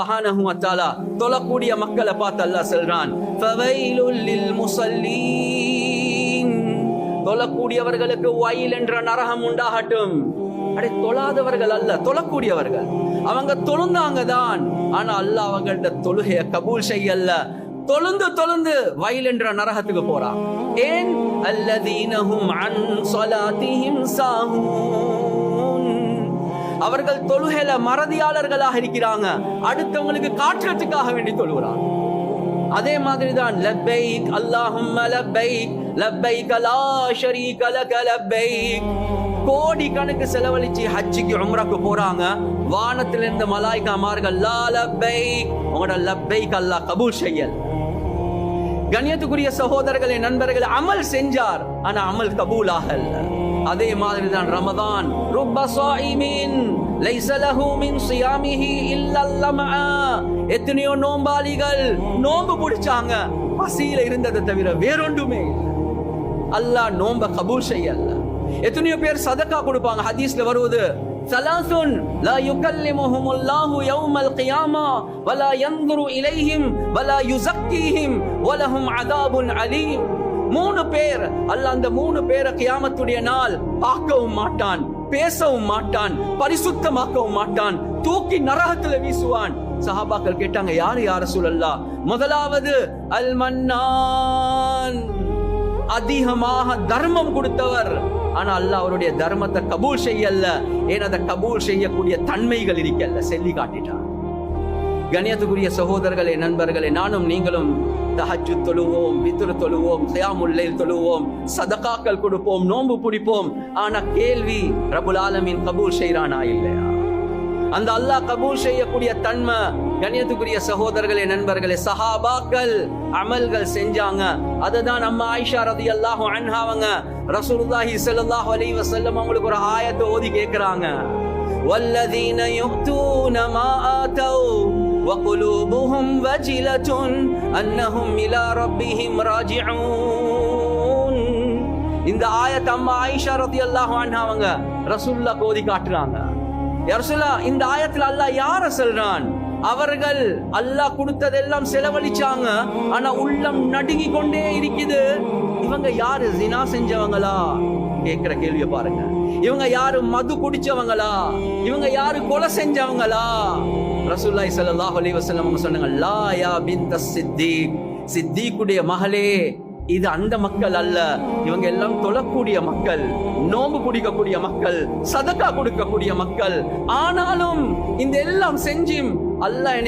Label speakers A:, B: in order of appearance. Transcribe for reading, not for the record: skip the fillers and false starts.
A: சுப்ஹானஹு வ தஆலா தொழக்கூடிய மக்களை பார்த்து அல்லாஹ் சொல்றான், ஃபவைலுல் லில் முஸல்லீன், தொழக்கூடியவர்களுக்கு வயல் என்ற நரகம் உண்டாகட்டும். அடே, தொழாதவர்கள் அல்ல, தொழக்கூடியவர்கள். அவங்க தொழுந்தாங்க தான், ஆனா அல்லாஹ் அவங்கள்ட்ட தொழுகைய கபூல் செய்யல. தொழுந்து வயல் என்ற நரகத்துக்கு போறான். ஏன்? அல்லதீனஹும் அன் ஸலாத்திஹிம் சாஹூன், அவர்கள் தொழுகையில மறதியாளர்களாக இருக்கிறாங்க, அடுத்தவங்களுக்கு காட்டுறதுக்காக வேண்டி தொழுகிறாங்க. அதே மாதிரி தான் லப்பைக் அல்லாஹும்ம லப்பைக் லப்பைக் லா ஷரீக லக லப்பைக், கோடி கணக்கு செலவழிச்சு ஹஜ்ஜுக்கு உம்ராக்கு போறாங்க. வானத்துல இருந்த மலாய்க்காமார்கள் லா லப்பைக், உங்களோட லப்பைக் அல்லாஹ் கபூல் செய்யல். கண்ணியத்துக்குரிய சகோதரர்களே, நண்பர்களே, அமல் செஞ்சார், ஆனா அமல் கபூல் ஆகல. அதே மாதிரி தான் ரமதான், ருப்ப ஸாயிமின் லைஸ லஹு மின் ஸியாமிஹி இல்லா லம்ஆ, எத்தனையோ நோம்பாளிகள் நோம்பு பிடிச்சாங்க, பசியில இருந்ததை தவிர வேறொன்றுமே இல்லை. அல்லாஹ் நோம்ப கபூல் செய்யல. எத்தனையோ பேர் சதக்கா கொடுப்பாங்க, ஹதீஸ்ல வருவது, ஸலாஸுன் லா யுகல்லிமுஹுமுல்லாஹு யௌமல் கியாமா வலா யன்துரு இலைஹிம் வலா யுஸக்கீஹிம் வலஹும் அதாபுன் அலீம். 3 பேர் அல்லாஹ் அந்த 3 பேரை கியாமத்துடைய நாள் பார்க்கவும் மாட்டான், பேசவும் மாட்டான், பரிசுத்தமாக்கவும் மாட்டான், தூக்கி நரகத்துல வீசுவான். சஹாபாக்கள் கேட்டாங்க, யார் யா ரசூலல்லாஹ்? முதலாவது அல் மன்னான், அதிகமாக தர்மம் கொடுத்தவர், ஆனா அல்லாஹ் அவருடைய தர்மத்தை கபூல் செய்யல. ஏன்? அதை கபூல் செய்யக்கூடிய தன்மைகள் இருக்கல்ல, சொல்லி காட்டிட்டான். கண்ணியத்துக்குரிய சகோதரர்களே, நண்பர்களே, நானும் நீங்களும் தஹஜ்ஜுத் தொழுவோம், வித்ர் தொழுவோம், கியாமுல் லைல் தொழுவோம், சதகாக்கள் கொடுப்போம், நோன்பு பிடிப்போம். ஆனா கேள்வி, ரப்புல் ஆலமீன் கபூல் செய்றானா இல்லையா? அந்த அல்லாஹ் கபூல் செய்யக்கூடிய தன்மை, கண்ணியத்துக்குரிய சகோதரர்களே, நண்பர்களே, சஹாபாக்கள் அமல்கள் செஞ்சாங்க. அதுதான் அம்மா ஆயிஷா ரலியல்லாஹு அன்ஹா அவங்க ரசூலுல்லாஹி ஸல்லல்லாஹு அலைஹி வஸல்லம் அவங்களுக்கு ஒரு ஆயத்தை ஓதி கேக்குறாங்க, வல்லதீன யுக்தூன மா ஆதவ் வகுலூபுஹும் வஜிலத்துன் அன்னஹும் இலா ரப்பிஹிம் ராஜிஊன். இந்த ஆயத்தை அம்மா ஆயிஷா ரலியல்லாஹு அன்ஹா அவங்க ரசூலுல்லாஹ் ஓதி காட்டுறாங்க. யா ரசூலல்லாஹ், இந்த ஆயத்துல அல்லாஹ் யார சொல்றான்? அவர்கள் அல்லாஹ் கொடுத்ததெல்லாம் செலவழிச்சாங்க, ஆனா உள்ளம் நடுங்கி கொண்டே இருக்குது. இவங்க யாரு? ஜினா செஞ்சவங்களா? கேக்குற கேள்விய பாருங்க. இவங்க யாரு? மது குடிச்சவங்களா? இவங்க யாரு? கொலை செஞ்சவங்களா? ரசூலுல்லாஹி ஸல்லல்லாஹு அலைஹி வஸல்லம் அவங்க சொன்னாங்க, லா யா பின்த சித்தீக், சித்தீக்குடைய மகளே, இது அந்த மக்கள் அல்ல. இவங்க எல்லாம் தொழக்கூடிய மக்கள், நோம்பு பிடிக்கக்கூடிய மக்கள், சதக்கா கொடுக்கக்கூடிய மக்கள். ஆனாலும் இந்த எல்லாம் செஞ்சும் அல்லாஹ்